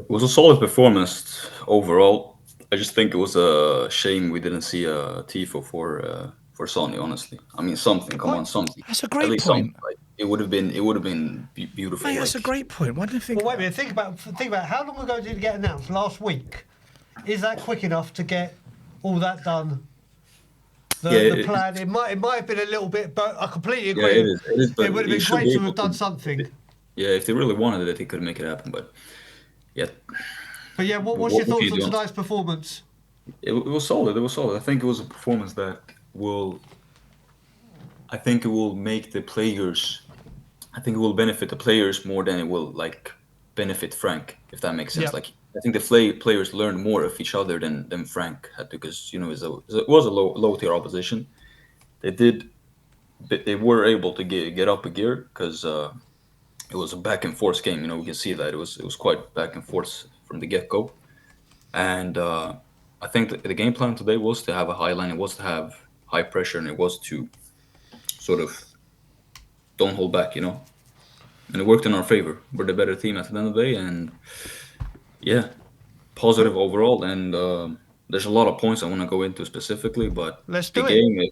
It was a solid performance overall. I just think it was a shame we didn't see a Tifo for Sonny. Honestly, I mean something. Come What? on, something. That's a At great least something. point. Like, it would have been beautiful. Mate, that's a Like great point. Why didn't I think Well, wait a of minute. Think about how long ago did it get announced? Last week. Is that quick enough to get all that done? yeah, The plan. It might have been a little bit, but I completely yeah, agree. it is. It is, It but would have he been should great be to able have done to. something. Yeah, if they really wanted it, they could make it happen. But yeah, But yeah, what's what your can thoughts you on do? tonight's performance? It was solid. It was solid. I think it was a performance that will. I think it will make the players. I think it will benefit the players more than it will like benefit Frank, if that makes sense. Yep. Like I think the players learned more of each other than Frank had to, because it was a low tier opposition. They did they were able to get up a gear because it was a back and forth game. We can see that it was quite back and forth from the get go. And I think the game plan today was to have a high line. It was to have high pressure, and it was to sort of don't hold back. And it worked in our favor. We're the better team at the end of the day, and yeah, positive overall. And there's a lot of points I want to go into specifically, but Let's the do it. game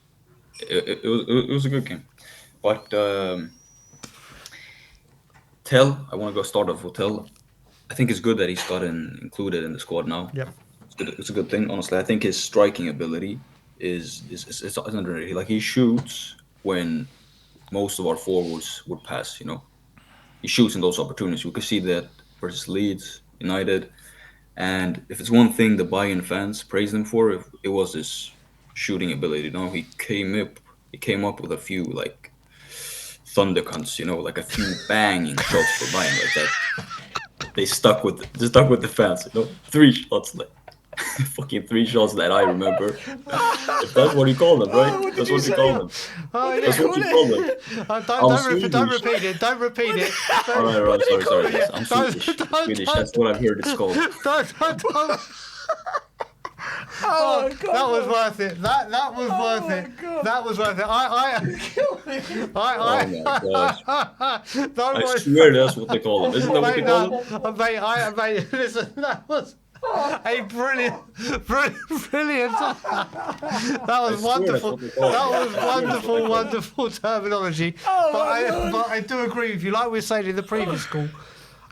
it was a good game. But Tell, I want to go start off with Tell. I think it's good that he's gotten included in the squad now. Yep. It's a good thing, honestly. I think his striking ability is underrated. Like he shoots when most of our forwards would pass. He shoots in those opportunities. We could see that versus Leeds United. And if it's one thing the Bayern fans praised him for, it was his shooting ability. He came up with a few like thundercunts. Like a few banging shots for Bayern like that. They stuck with the fans. 3 shots, like fucking 3 shots that I remember. If that's what you call them, right? what did That's you what you say? call them. Oh, What did yeah. That's you what call you call them. it? I'm Don't Swedish. repeat it. Don't repeat it. All right, all right. Sorry, sorry. Yes, I'm Don't- Swedish. don't- Swedish. That's what I've heard it's called. Don't. Oh my god. That was worth it. That was worth my it. God. That was worth it. Oh my gosh! Don't I worry. swear that's what they call them. Isn't that what they Mate, call them? mate, listen, that was a brilliant. That was wonderful. that's what they call That was wonderful terminology. my But I do agree with you. Like we were saying in the previous call,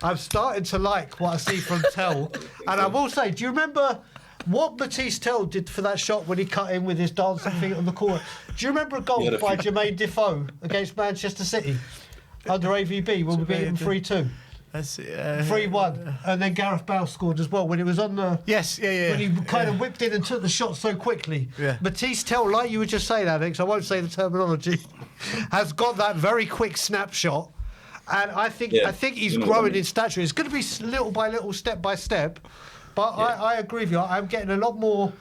I'm starting to like what I see from Tell. And I will say, do you remember what Matisse Tell did for that shot when he cut in with his dancing feet on the corner? Do you remember a goal He had a by few- Jermaine Defoe against Manchester City under AVB when we beat him 3-2? That's 3-1, and then Gareth Bale scored as well when it was on the. Yes, yeah. When he kind of whipped in and took the shot so quickly. Yeah. Matisse Tell, like you were just saying, Alex, I won't say the terminology, has got that very quick snapshot, and I think Yeah, he's you know what I growing mean. in stature. It's going to be little by little, step by step, but I agree with you. I'm getting a lot more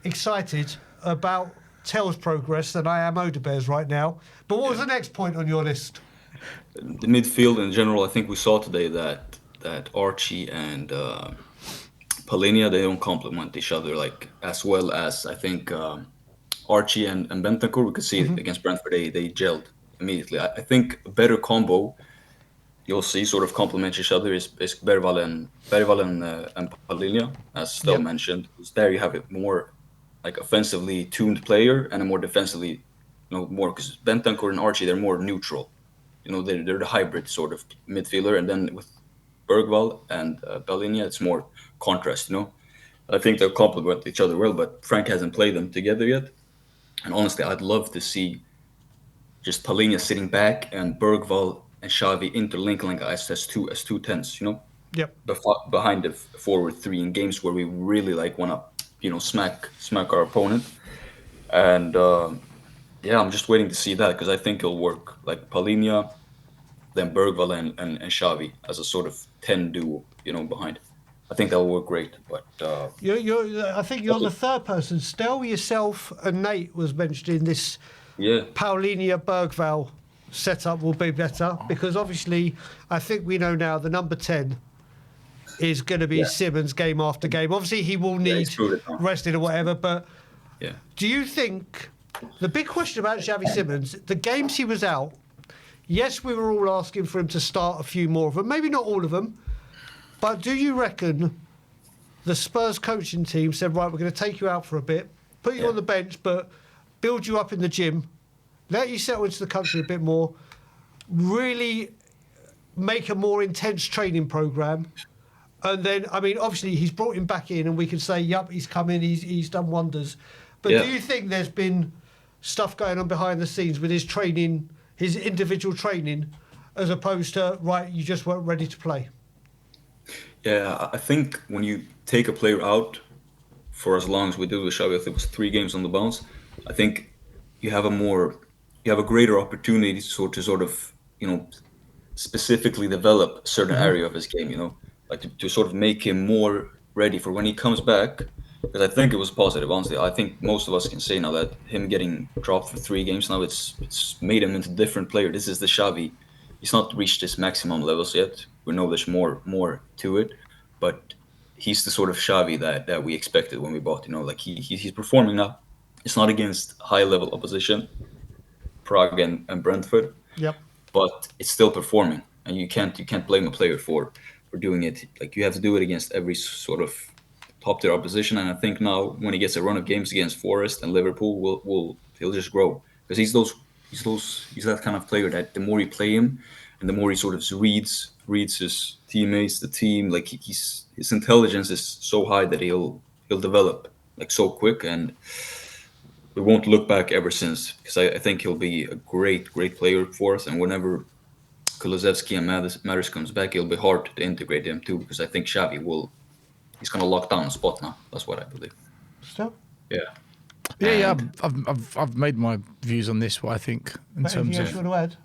excited about Tell's progress than I am Odebear's right now. But what was the next point on your list? The midfield in general, I think we saw today that Archie and Palinia, they don't complement each other like as well as I think Archie and Bentancur. We could see it against Brentford. They gelled immediately. I think a better combo you'll see sort of complement each other is Berval and Palinia, as Stell Yep. mentioned. 'Cause there you have a more like offensively tuned player and a more defensively, more because Bentancur and Archie, they're more neutral. They're the hybrid sort of midfielder, and then with Bergvall and Bellinia, it's more contrast. I think they'll complement each other well, but Frank hasn't played them together yet. And honestly, I'd love to see just Palhinha sitting back and Bergvall and Xavi interlinking like as two tens. Yep. Behind the forward three in games where we really like want to smack our opponent. And yeah, I'm just waiting to see that because I think it'll work. Like Palhinha, then Bergvall and Xavi as a sort of 10 duo, behind. I think that will work great. But I think you're the third person. Stell, yourself, and Nate was mentioned in this yeah, Paulinia Bergvall setup will be better because obviously I think we know now the number 10 is going to be Yeah. Simmons game after game. Obviously he will need he's proved it now. rested or whatever, but yeah. do you think the big question about Javi Simmons, the games he was out, yes, we were all asking for him to start a few more of them, maybe not all of them, But do you reckon the Spurs coaching team said, right, we're going to take you out for a bit, put you on the bench, but build you up in the gym, let you settle into the country a bit more, really make a more intense training program, and then, I mean, obviously he's brought him back in and we can say, yup, he's come in, he's done wonders. But do you think there's been stuff going on behind the scenes with his training, his individual training, as opposed to, right, you just weren't ready to play? Yeah, I think when you take a player out for as long as we did with Xavi, I think it was 3 games on the bounce. I think you have a greater opportunity to sort of, specifically develop a certain area of his game, like to sort of make him more ready for when he comes back. Because I think it was positive, honestly. I think most of us can say now that him getting dropped for 3 games now, it's made him into a different player. This is the Xavi. He's not reached his maximum levels yet. We know there's more to it, but he's the sort of Xavi that we expected when we bought. Like he's performing now. It's not against high level opposition, Prague and Brentford, Yep. but it's still performing, and you can't blame a player for doing it. Like you have to do it against every sort of top tier opposition. And I think now when he gets a run of games against Forest and Liverpool, he'll just grow because he's that kind of player that the more you play him, and the more he sort of reads his teammates, the team. Like his intelligence is so high that he'll develop like so quick, and we won't look back ever since because I think he'll be a great player for us. And whenever Kulusevski and Matters comes back, it'll be hard to integrate them too because I think Xavi he's gonna lock down a spot now. That's what I believe. Still? Yeah. Yeah. And I've made my views on this. What I think in terms Anything else of you want to add?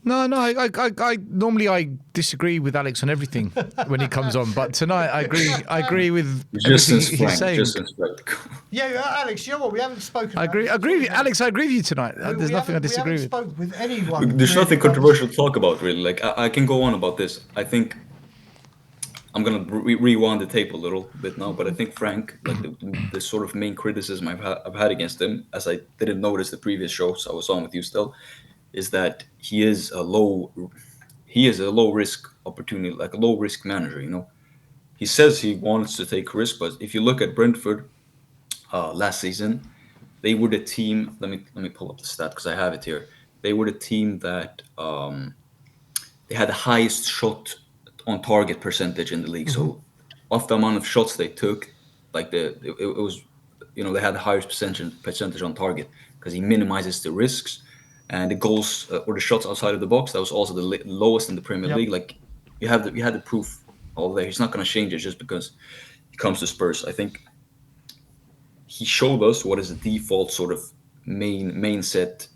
No, I normally I disagree with Alex on everything when he comes on, but tonight I agree with just everything since he's Frank, saying. just since Frank. Yeah, Alex, you know what? We haven't spoken. I agree with you, Alex. I agree with you tonight. There's nothing I disagree we with. haven't spoke with anyone. There's really nothing about controversial to talk about, really. Like I can go on about this. I think I'm gonna rewind the tape a little bit now, but I think Frank, like the sort of main criticism I've had against him, as I didn't notice the previous shows I was on with you still, is that he is a low risk opportunity, like a low risk manager. He says he wants to take risk, but if you look at Brentford last season, they were the team. Let me pull up the stat because I have it here. They were the team that they had the highest shot on target percentage in the league. So, of the amount of shots they took, like it was, they had the highest percentage on target because he minimizes the risks, and the goals or the shots outside of the box, that was also the lowest in the Premier Yep. League. Like you had the proof all there. He's not going to change it just because he comes to Spurs. I think he showed us what is the default sort of main set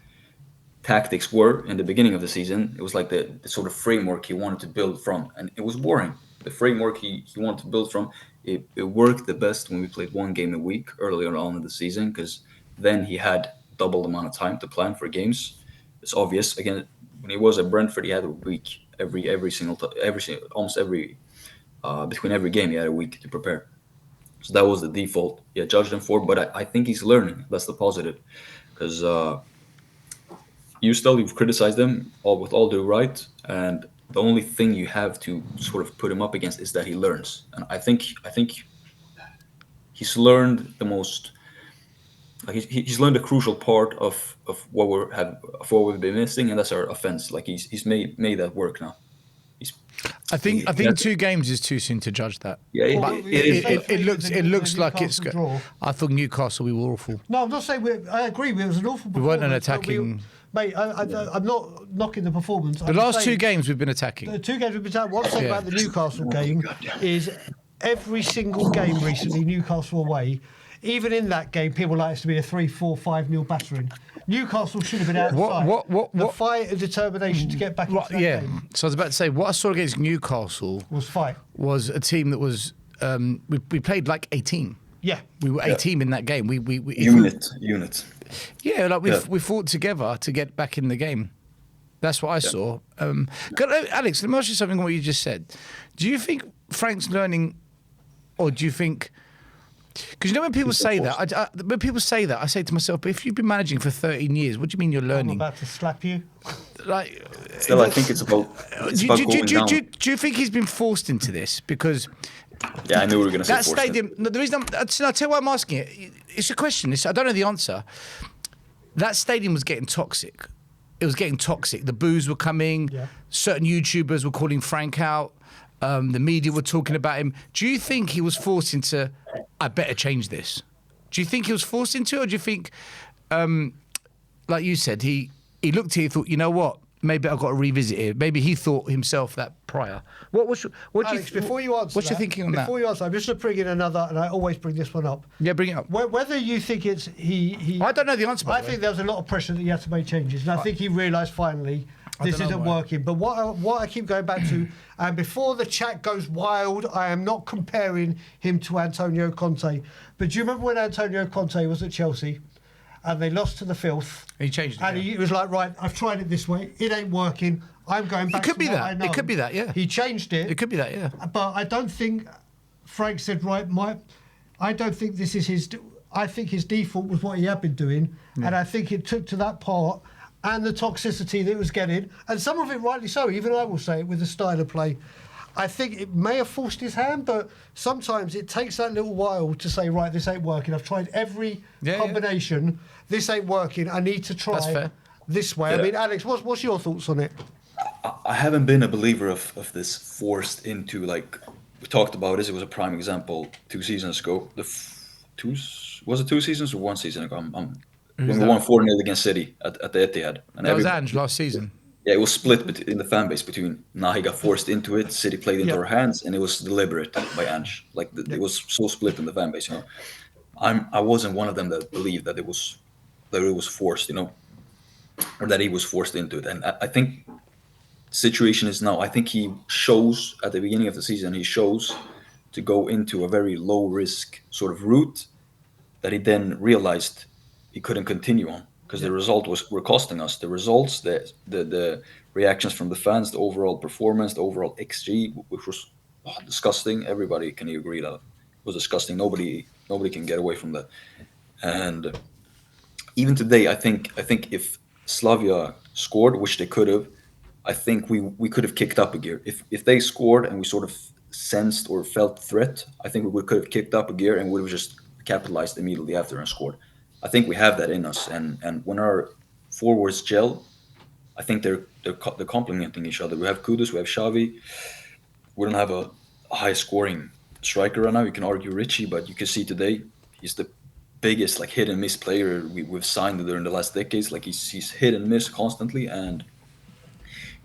tactics were in the beginning of the season. It was like the sort of framework he wanted to build from, and it was boring. The framework he wanted to build from, it worked the best when we played 1 game a week earlier on in the season because then he had double the amount of time to plan for games. It's obvious. Again, when he was at Brentford, he had a week almost every between every game he had a week to prepare. So that was the default. Yeah, judged him for, but I think he's learning. That's the positive because. You've criticized him with all due right, and the only thing you have to sort of put him up against is that he learns, and I think he's learned the most. Like he's learned a crucial part of what we've been missing, and that's our offense. Like he's made that work now. He's I think he has- 2 games is too soon to judge that. yeah, Well, it it- is. It looks like it's. Newcastle draw. I thought Newcastle we were awful. No, I'm not saying I agree. It was an awful performance. weren't an but attacking- Mate, I'm not knocking the performance. The last 2 games we've been attacking. The 2 games we've been talking. What I'm saying Yeah. about the Newcastle game is every single game recently, Newcastle away. Even in that game, people like it to be a 3-4-5-0 battering. Newcastle should have been out of sight. The What? fight and determination to get back into that Yeah. game So I was about to say what I saw against Newcastle was fight. was a team that was we played like a team. Yeah. We were a team in that game. We Unit. Yeah, like we fought together to get back in the game. That's what I saw. Alex, let me ask you something. What you just said. Do you think Frank's learning, or do you think Because you know when people say that, when people say that, I say to myself, but if you've been managing for 13 years, what do you mean you're I'm learning? about to slap you. Like, Still, I think it's about going down. do you think he's been forced into this? Because Yeah, I knew we were going to say that forced. stadium. No, the reason I'll tell you why I'm asking it. It's a question. I don't know the answer. That stadium was getting toxic. It was getting toxic. The boos were coming. Yeah. Certain YouTubers were calling Frank out. The media were talking about him. Do you think he was forced into, I better change this? Do you think he was forced into it, or do you think, like you said, he looked at it, he thought, you know what, maybe I've got to revisit it. Maybe he thought himself that prior. What Alex, before you answer what's your thinking on that? Before you answer, I'm just going to bring in another, and I always bring this one up. Yeah, bring it up. Whether you think it's he I don't know the answer, by I the think way. there was a lot of pressure that he had to make changes, and I think he realised finally this don't know isn't why. working. But what I keep going back to, and before the chat goes wild, I am not comparing him to Antonio Conte. But do you remember when Antonio Conte was at Chelsea, and they lost to the filth? He changed it. And yeah. he was like, right, I've tried it this way, it ain't working. I'm going back. could to be what that. I know. It could be that, yeah. He changed it. It could be that, yeah. But I don't think Frank said, right, I don't think this is his. I think his default was what he had been doing, and I think it took to that part and the toxicity that it was getting, and some of it rightly so. Even I will say it with the style of play. I think it may have forced his hand, but sometimes it takes that little while to say, right, this ain't working. I've tried every combination. This ain't working. I need to try That's fair. this way. Yeah. I mean, Alex, what's your thoughts on it? I haven't been a believer of this forced into, like, we talked about this. It was a prime example 2 seasons ago. Was it 2 seasons or 1 season ago? When we won 4-0 against City at the Etihad. And That was Ange last season. Yeah, it was split in the fan base between, nah, he got forced into it, City played into our hands, and it was deliberate by Ange. Like, it was so split in the fan base, you know. I wasn't one of them that believed that it was forced, you know, or that he was forced into it. And I think the situation is now, I think he shows at the beginning of the season, he shows to go into a very low risk sort of route that he then realized he couldn't continue on, because the result were costing us. The results, the reactions from the fans, the overall performance, the overall XG, which was disgusting. Everybody can agree that it was disgusting. Nobody can get away from that. And even today, I think if Slavia scored, which they could have, I think we could have kicked up a gear. If they scored and we sort of sensed or felt threat, I think we could have kicked up a gear and would have just capitalized immediately after and scored. I think we have that in us, and when our forwards gel, I think they're complementing each other. We have Kudus, we have Xavi. We don't have a high scoring striker right now. You can argue Richie, but you can see today he's the biggest like hit and miss player we've signed during the last decades. Like he's hit and miss constantly, and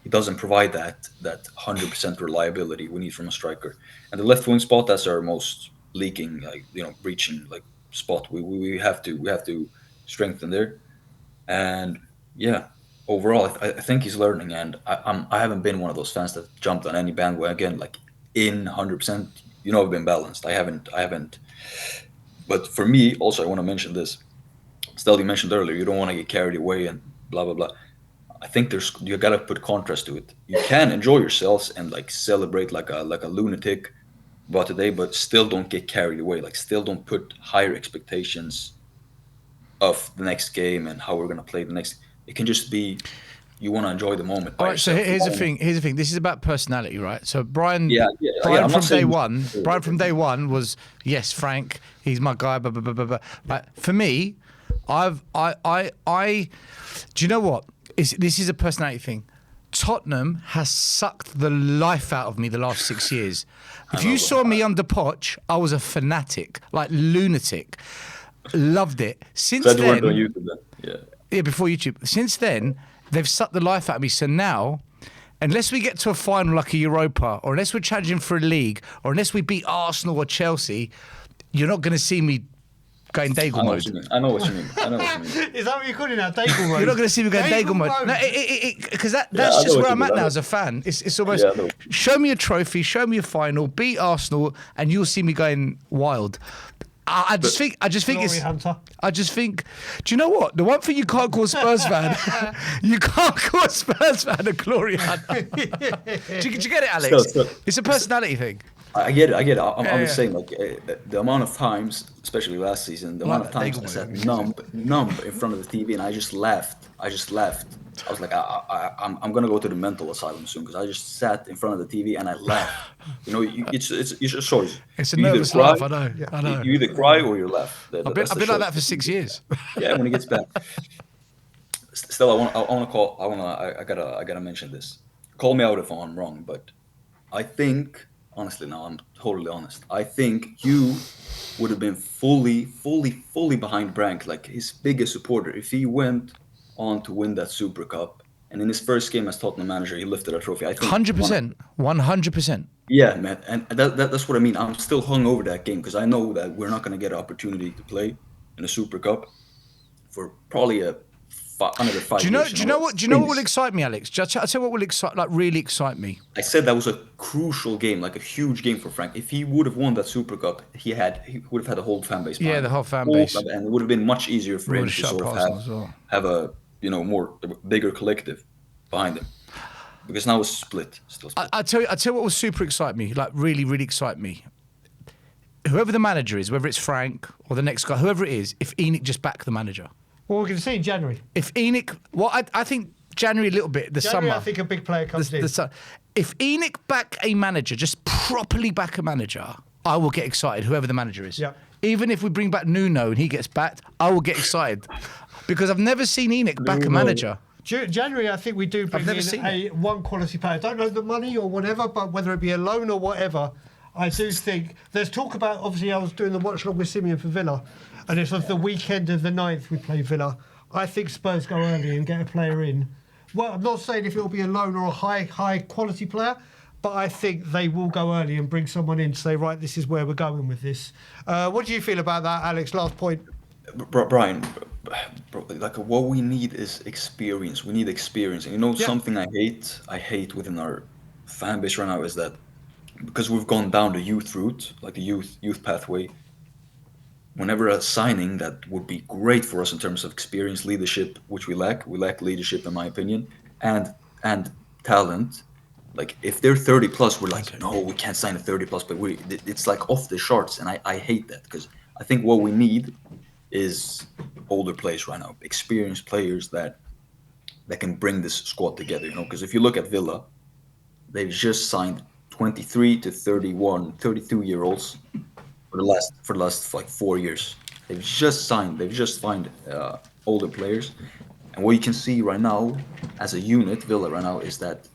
he doesn't provide that 100% reliability we need from a striker. And the left wing spot, that's our most leaking, like, you know, breaching like spot. We have to strengthen there. And yeah, overall, I think he's learning, and I haven't been one of those fans that jumped on any bandwagon like in 100%. You know, I've been balanced. I haven't. But for me, also, I want to mention this. Still, you mentioned earlier, you don't want to get carried away and blah blah blah. I think you gotta put contrast to it. You can enjoy yourselves and like celebrate like a lunatic about today, but still don't get carried away. Like, still don't put higher expectations of the next game and how we're gonna play the next. It can just be you want to enjoy the moment. All right, so here's the thing. This is about personality, right? So Brian I'm from not day saying- one, Brian from day one was, yes, Frank, he's my guy. Blah blah blah blah blah. But for me, do you know what? This is a personality thing. Tottenham has sucked the life out of me the last 6 years. If you saw me under Poch, I was a fanatic, like lunatic. Loved it. Since Glad you then, weren't on YouTube then. yeah, before YouTube. Since then, they've sucked the life out of me. So now, unless we get to a final like a Europa, or unless we're challenging for a league, or unless we beat Arsenal or Chelsea, you're not going to see me going Daigle mode. I know what you mean. Is that what you're calling now? Daigle mode? You're not going to see me going Daigle mode. No, because that's I know just what where you I'm mean. at now as a fan. It's almost, Yeah, I know. show me a trophy, show me a final, beat Arsenal, and you'll see me going wild. I just think Glory it's. hunter. I just think. Do you know what? The one thing you can't call a Spurs fan, you can't call a Spurs fan a glory hunter. do you get it, Alex? Still. It's a personality thing. I get it. I get it. I'm just Yeah. saying, like, the amount of times, especially last season, the I like amount of that times Daigle I move. sat numb in front of the TV, and I just left. I just left. I was like, I'm gonna go to the mental asylum soon because I just sat in front of the TV and I laughed. You know, it's a choice. It's a You either nervous cry, laugh. I know. Yeah. I know. you either cry or you laugh. I've That's the been like choice. that for 6 years. Yeah, when it gets bad. Still, I want to call. I gotta mention this. Call me out if I'm wrong, but I think, honestly, now I'm totally honest. I think you would have been fully behind Brank, like his biggest supporter, if he went on to win that Super Cup. And in his first game as Tottenham manager, he lifted a trophy. I think Hundred percent. 100%. yeah, man, and that's what I mean. I'm still hung over that game because I know that we're not going to get an opportunity to play in a Super Cup for probably another Do five you know? years. Do you know It what? Do you know what will stinks. excite me, Alex? Just I tell you what will excite, like really excite me. I said that was a crucial game, like a huge game for Frank. If he would have won that Super Cup, he would have had a whole fan base Yeah, behind the him. whole fan Whole base. fan, and it would have been much easier for We would him have to shut up sort of Arsenal as well. have a more bigger collective behind him. Because now it's split, still split. I tell you what will super excite me, like really, really excite me. Whoever the manager is, whether it's Frank or the next guy, whoever it is, if Enoch just back the manager. Well, we're going to see in January. If Enoch, well, I think January a little bit, the January, summer. I think a big player comes in. If Enoch back a manager, just properly back a manager, I will get excited, whoever the manager is. Yeah. Even if we bring back Nuno and he gets backed, I will get excited. Because I've never seen Enoch back a Nuno. manager. January, I think we do bring never in seen one quality player. I don't know the money or whatever, but whether it be a loan or whatever, I do think there's talk about. Obviously, I was doing the watch along with Simeon for Villa, and it's of the weekend of the 9th we play Villa. I think Spurs go early and get a player in. Well, I'm not saying if it'll be a loan or a high quality player, but I think they will go early and bring someone in to say, right, this is where we're going with this. What do you feel about that, Alex? Last point. Brian, like what we need is experience. We need experience. And you know Yeah. something I hate within our fan base right now is that because we've gone down the youth route, like the youth pathway, whenever a signing that would be great for us in terms of experience, leadership, which we lack leadership in my opinion, and talent. Like if they're 30 plus, we're like, no, we can't sign a 30 plus, but it's like off the charts, and I hate that because I think what we need is older players right now, experienced players that can bring this squad together. You know, because if you look at Villa, they've just signed 23 to 31, 32 year olds for the last like 4 years. They've just signed older players, and what you can see right now as a unit, Villa right now, is that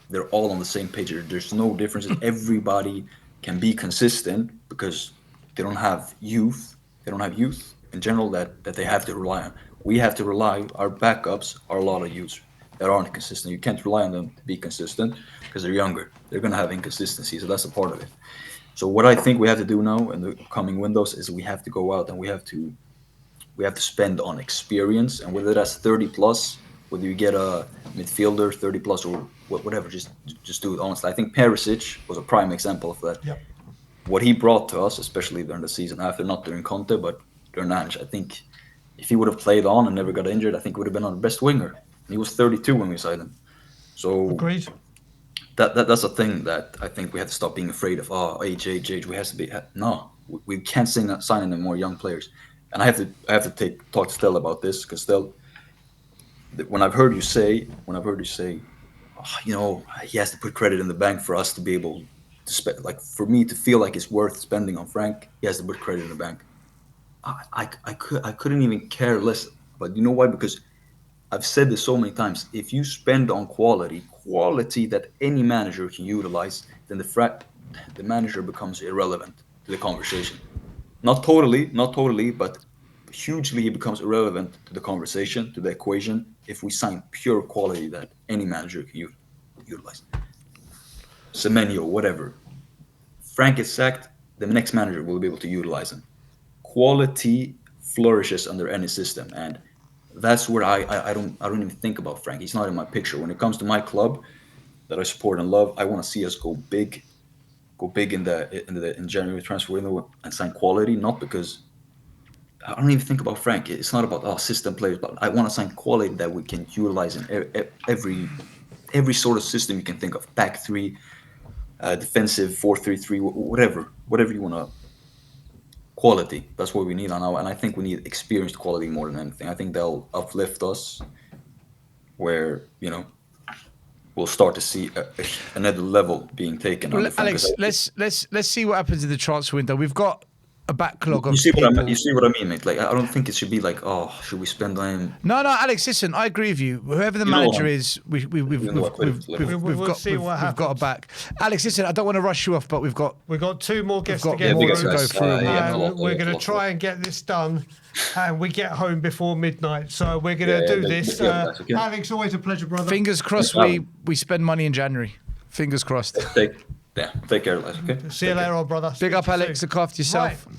they're all on the same page. There's no differences. Everybody can be consistent because they don't have youth. They don't have youth in general that they have to rely on. We have to rely. Our backups are a lot of youths that aren't consistent. You can't rely on them to be consistent because they're younger. They're gonna have inconsistency, so that's a part of it. So what I think we have to do now in the coming windows is we have to go out and we have to spend on experience, and whether that's 30 plus, whether you get a midfielder 30 plus or whatever, just do it honestly. I think Perisic was a prime example of that. Yep. What he brought to us, especially during the season after, not during Conte, but during Ange, I think if he would have played on and never got injured, I think he would have been our best winger. He was 32 when we signed him. So Agreed. that's a thing that I think we have to stop being afraid of. Oh, age. We have to be no. We can't sign any more young players. And I have to talk to Stella about this because Stella, when I've heard you say, oh, he has to put credit in the bank for us to be able to spend. Like for me to feel like it's worth spending on Frank, he has to put credit in the bank. I couldn't even care less. But you know why? Because I've said this so many times. If you spend on quality that any manager can utilize, then the manager becomes irrelevant to the conversation. Not totally, but hugely he becomes irrelevant to the conversation, to the equation, if we sign pure quality that any manager can utilize. Semenyo, whatever. Frank is sacked, the next manager will be able to utilize him. Quality flourishes under any system, and that's where I don't even think about Frank. He's not in my picture. When it comes to my club that I support and love, I want to see us go big in January transfer window and sign quality. Not because I don't even think about Frank. It's not about system players, but I want to sign quality that we can utilize in every sort of system you can think of. Back three, defensive 4-3-3, whatever you want to quality. That's what we need on now, and I think we need experienced quality more than anything. I think they'll uplift us, where we'll start to see another level being taken on Well, the front. Alex, let's see what happens in the transfer window. We've got a backlog You of see what people. you see what I mean, mate? Like I don't think it should be like, oh, should we spend on him? No, Alex, listen, I agree with you. Whoever the You know manager what? is, we've We'll got see what we've got a back. Alex, listen, I don't want to rush you off, but we've got 2 more guests to got get more through. to go through. We're going to try and get this done, and we get home before midnight. So we're going to do this. Okay. Alex, always a pleasure, brother. Fingers crossed we spend money in January. Fingers crossed. Take care, guys. Okay. See you later, brother. Big up, Alex. Look after yourself. Right.